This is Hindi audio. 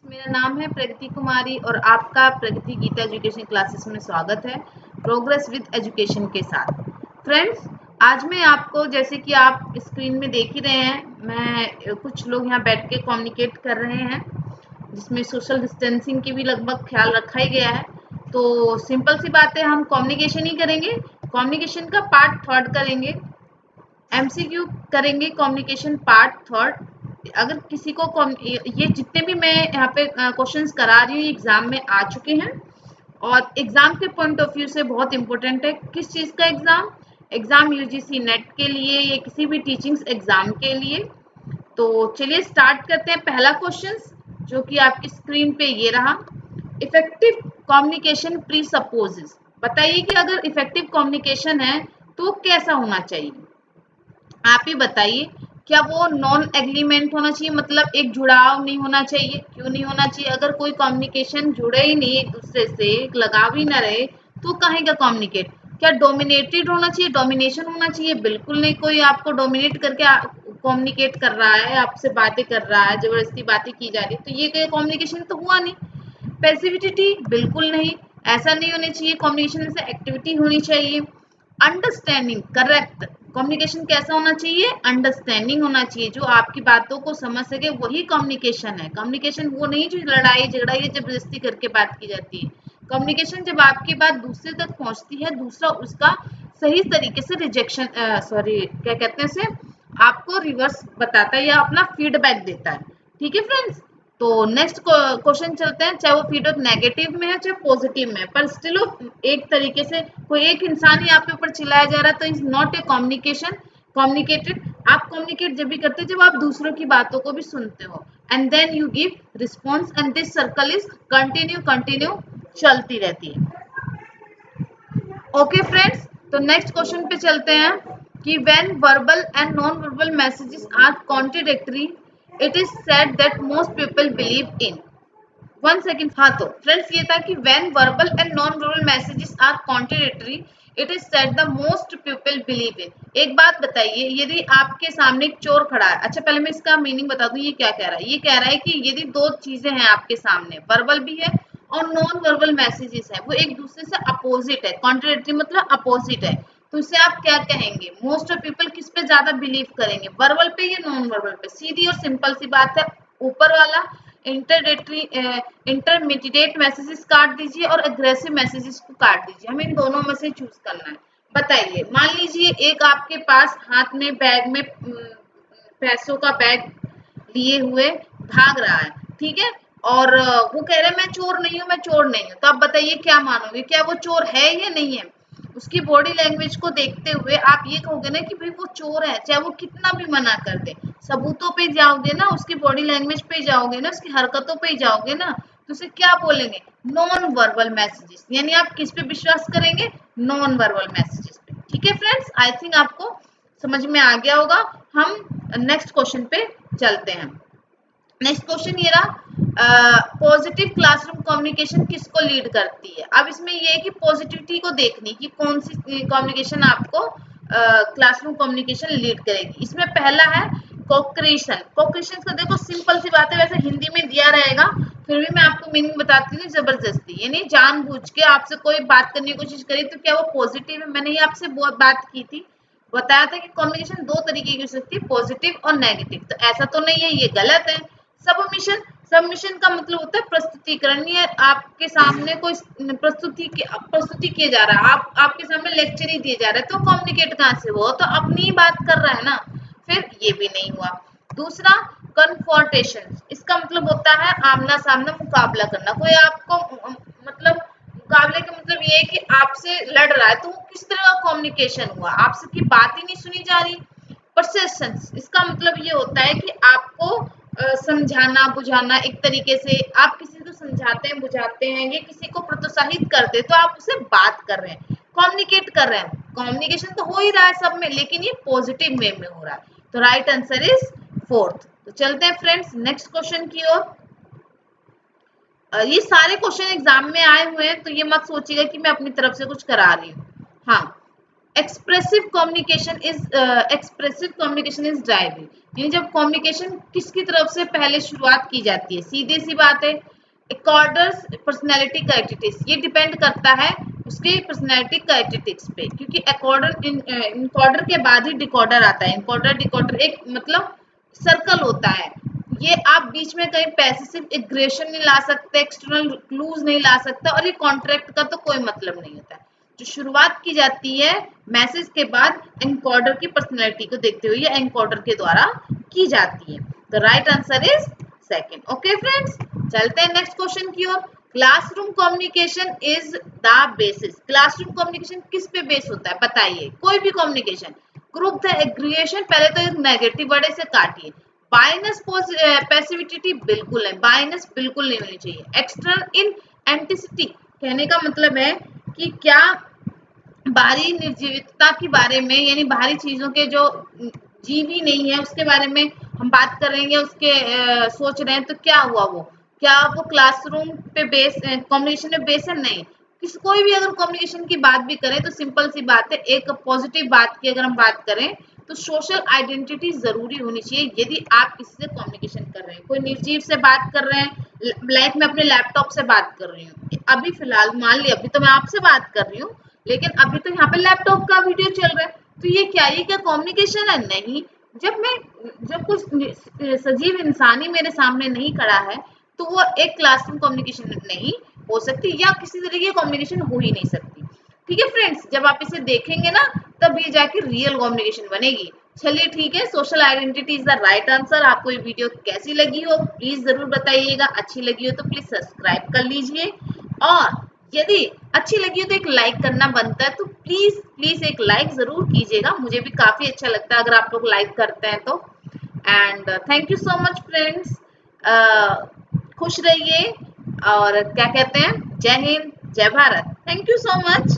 मेरा नाम है प्रगति कुमारी और आपका प्रगति गीता एजुकेशन क्लासेस में स्वागत है प्रोग्रेस विद एजुकेशन के साथ। फ्रेंड्स, आज मैं आपको, जैसे कि आप स्क्रीन में देख ही रहे हैं, मैं कुछ लोग यहाँ बैठ के कम्युनिकेट कर रहे हैं जिसमें सोशल डिस्टेंसिंग की भी लगभग ख्याल रखा ही गया है। तो सिंपल सी बात है, हम कम्युनिकेशन ही करेंगे। कम्युनिकेशन का पार्ट थर्ड करेंगे, एमसीक्यू करेंगे, कम्युनिकेशन पार्ट थर्ड। अगर किसी को ये जितने भी मैं यहाँ पे क्वेश्चंस करा रही हूँ एग्जाम में आ चुके हैं और एग्जाम के पॉइंट ऑफ व्यू से बहुत इंपॉर्टेंट है। किस चीज़ का एग्जाम? एग्जाम यूजीसी नेट के लिए या किसी भी टीचिंग्स एग्जाम के लिए। तो चलिए स्टार्ट करते हैं। पहला क्वेश्चन जो कि आपकी स्क्रीन पे ये रहा, इफेक्टिव कम्युनिकेशन प्री सपोजेस। बताइए कि अगर इफेक्टिव कम्युनिकेशन है तो कैसा होना चाहिए? आप ही बताइए। क्या वो नॉन एग्रीमेंट होना चाहिए, मतलब एक जुड़ाव नहीं होना चाहिए? क्यों नहीं होना चाहिए? अगर कोई कम्युनिकेशन जुड़े ही नहीं, एक दूसरे से एक लगाव ही ना रहे, तो काहे का कम्युनिकेट? क्या डोमिनेटेड होना चाहिए, डोमिनेशन होना चाहिए? बिल्कुल नहीं। कोई आपको डोमिनेट करके कम्युनिकेट कर रहा है, आपसे बातें कर रहा है, जबरदस्ती बातें की जा रही है, तो ये कोई कम्युनिकेशन तो हुआ नहीं। पैसिविटी बिल्कुल नहीं, ऐसा नहीं होनी चाहिए। कम्युनिकेशन से एक्टिविटी होनी चाहिए। Understanding, correct. कम्युनिकेशन कैसा होना चाहिए? अंडरस्टैंडिंग होना चाहिए, जो आपकी बातों को समझ सके, वही कम्युनिकेशन है। कम्युनिकेशन वो नहीं जो लड़ाई झगड़ा या जबरदस्ती करके बात की जाती है। कम्युनिकेशन जब आपकी बात दूसरे तक पहुंचती है, दूसरा उसका सही तरीके से रिजेक्शन, सॉरी क्या कहते हैं उसे, आपको रिवर्स बताता है या अपना फीडबैक देता है। ठीक है फ्रेंड्स, तो नेक्स्ट क्वेश्चन चलते हैं। चाहे वो फीडबैक नेगेटिव में है चाहे पॉजिटिव में है, पर स्टिल एक तरीके से कोई एक इंसान ही आपके ऊपर चिल्लाया जा रहा है, तो is not a communication communicated. आप कम्युनिकेट जब भी करते हैं जब आप दूसरों की बातों को भी सुनते हो, and then you give response, and this circle is continue चलती रहती है। ओके फ्रेंड्स, तो नेक्स्ट क्वेश्चन पे चलते हैं कि when verbal and non verbal messages are contradictory, it is said that most people believe in. One second. हाँ, तो फ्रेंड्स ये था कि when verbal and non verbal messages are contradictory, it is said the most people believe in. एक बात बताइए, यदि आपके सामने एक चोर खड़ा है, अच्छा पहले मैं इसका मीनिंग बता दूं, ये क्या कह रहा है? ये कह रहा है कि यदि दो चीजें हैं आपके सामने, वर्बल भी है और नॉन वर्बल मैसेजेस है, वो एक दूसरे से अपोजिट है, कॉन्ट्राडिक्टरी मतलब अपोजिट है, तो इसे आप क्या कहेंगे? मोस्ट ऑफ पीपल किस पे ज्यादा बिलीव करेंगे, वर्बल पे या नॉन वर्बल पे? सीधी और सिंपल सी बात है, ऊपर वाला इंटरमीडिएट मैसेजेस काट दीजिए और एग्रेसिव मैसेजेस को काट दीजिए, हमें इन दोनों में से चूज करना है। बताइए, मान लीजिए एक आपके पास हाथ में बैग में पैसों का बैग लिए हुए भाग रहा है, ठीक है, और वो कह रहे हैं मैं चोर नहीं हूँ, मैं चोर नहीं हूँ, तो आप बताइए क्या मानोगे, क्या वो चोर है या नहीं है? उसकी बॉडी लैंग्वेज को देखते हुए आप ये कहोगे ना कि भाई वो चोर है, चाहे वो कितना भी मना कर दे। सबूतों पे जाओगे ना, उसकी बॉडी लैंग्वेज पे जाओगे ना, उसकी हरकतों पे जाओगे ना, तो उसे क्या बोलेंगे? Non verbal messages. यानी आप किस पे विश्वास करेंगे? नॉन वर्बल मैसेजेस पे। ठीक है फ्रेंड्स, आई थिंक आपको समझ में आ गया होगा। हम नेक्स्ट क्वेश्चन पे चलते हैं। नेक्स्ट क्वेश्चन ये रहा, पॉजिटिव क्लासरूम कम्युनिकेशन किसको लीड करती है? अब इसमें ये है कि पॉजिटिविटी को देखनी कि कौन सी कम्युनिकेशन आपको क्लासरूम कम्युनिकेशन लीड करेगी। इसमें पहला है कोक्रेशन। कोक्रेशन का देखो सिंपल सी बात है, वैसे हिंदी में दिया रहेगा, फिर भी मैं आपको मीनिंग बताती हूँ। जबरदस्ती यानी जानबूझ के आपसे कोई बात करने की कोशिश करे, तो क्या वो पॉजिटिव है? मैंने ये आपसे बहुत बात की थी, बताया था कि कम्युनिकेशन दो तरीके की हो सकती है, पॉजिटिव और नेगेटिव। तो ऐसा तो नहीं है, ये गलत है। सबमिशन, सबमिशन का मतलब होता है प्रस्तुतिकरण। ये आपके सामने कोई प्रस्तुति किया जा रहा है, आपके सामने लेक्चर ही दिया जा रहा है, तो कम्युनिकेट कहाँ से हुआ? तो अपनी ही बात कर रहा है ना, फिर ये भी नहीं हुआ। दूसरा कन्फर्टेशन, इसका मतलब होता है आमना सामना मुकाबला करना। कोई आपको मतलब मुकाबले का मतलब ये है कि आपसे लड़ रहा है, तो वो किस तरह का कम्युनिकेशन हुआ? आपसे की बात ही नहीं सुनी जा रही। परसेप्शंस, इसका मतलब ये होता है कि आपको समझाना बुझाना, एक तरीके से आप किसी को समझाते हैं बुझाते हैं, ये किसी को प्रोत्साहित करते हैं, तो आप उससे बात कर रहे हैं, कम्युनिकेट कर रहे हैं। कम्युनिकेशन तो हो ही रहा है सब में, लेकिन ये पॉजिटिव वे में हो रहा है। तो राइट आंसर इज फोर्थ। तो चलते हैं फ्रेंड्स नेक्स्ट क्वेश्चन की ओर। ये सारे क्वेश्चन एग्जाम में आए हुए हैं, तो ये मत सोचिएगा कि मैं अपनी तरफ से कुछ करा रही हूँ। हाँ, एक्सप्रेसिव कम्युनिकेशन इज ड्राइविंग, यानी जब कम्युनिकेशन किसकी तरफ से पहले शुरुआत की जाती है, सीधी सी बात है एकॉर्डर्स पर्सनैलिटी कैरेक्टरिस्टिक्स, ये डिपेंड करता है उसके पर्सनैलिटी कैरेक्टरिस्टिक्स पे, क्योंकि इनकॉर्डर के बाद ही डिकॉर्डर आता है। इनकॉर्डर डिकॉर्डर एक मतलब सर्कल होता है, ये आप बीच में कहीं पैसिव एग्रेशन नहीं ला सकते, एक्सटर्नल क्लूज नहीं ला सकते, और ये कॉन्ट्रैक्ट का तो कोई मतलब नहीं होता है। जो शुरुआत की जाती है मैसेज के बाद एनकोडर की पर्सनैलिटी को देखते हुए, ये एनकोडर के द्वारा की जाती है। The right answer is second. Okay friends, चलते हैं नेक्स्ट क्वेश्चन की ओर। Classroom communication is the basis. Classroom communication किस पे बेस होता है बताइए, कोई भी कम्युनिकेशन। ग्रुप द एग्रीगेशन, पहले तो एक नेगेटिव वर्ड से काटिए। बाइनस पैसिविटी बिल्कुल है, बाइनस बिल्कुल नहीं होनी चाहिए। एक्सटर्नल इन एंटिसिटी, कहने का मतलब है कि क्या बाहरी निर्जीवितता के बारे में, यानी बाहरी चीजों के जो जीव ही नहीं है उसके बारे में हम बात कर रहे हैं, उसके सोच रहे हैं, तो क्या हुआ वो, क्या वो क्लासरूम पे बेस कम्युनिकेशन में बेस है? नहीं। किसी कोई भी अगर कम्युनिकेशन की बात भी करें तो सिंपल सी बात है, एक पॉजिटिव बात की अगर हम बात करें तो सोशल आइडेंटिटी जरूरी होनी चाहिए। यदि आप किसी से कम्युनिकेशन कर रहे हैं, कोई निर्जीव से बात कर रहे हैं, लाइक मैं अपने लैपटॉप से बात कर रही हूँ अभी फिलहाल, मान लिया अभी तो मैं आपसे बात कर रही हूँ, लेकिन अभी तो यहाँ पे लैपटॉप का वीडियो चल रहा है, तो ये क्या कम्युनिकेशन है? नहीं। जब कुछ सजीव इंसान ही मेरे सामने नहीं खड़ा है तो वो एक क्लासरूम कम्युनिकेशन नहीं हो सकती, या किसी तरीके की कम्युनिकेशन हो ही नहीं सकती। ठीक है फ्रेंड्स, जब आप इसे देखेंगे ना तब ये जाके रियल कम्युनिकेशन बनेगी। चलिए ठीक है, social identity is the right answer. आपको ये वीडियो कैसी लगी हो प्लीज जरूर बताइएगा, अच्छी लगी हो तो प्लीज सब्सक्राइब कर लीजिए, और यदि अच्छी लगी हो तो एक लाइक करना बनता है, तो प्लीज प्लीज एक लाइक जरूर कीजिएगा, मुझे भी काफी अच्छा लगता है अगर आप लोग लाइक करते हैं तो। And thank you so much friends, खुश रहिए, और क्या कहते हैं, जय हिंद जय Bharat, thank you so much.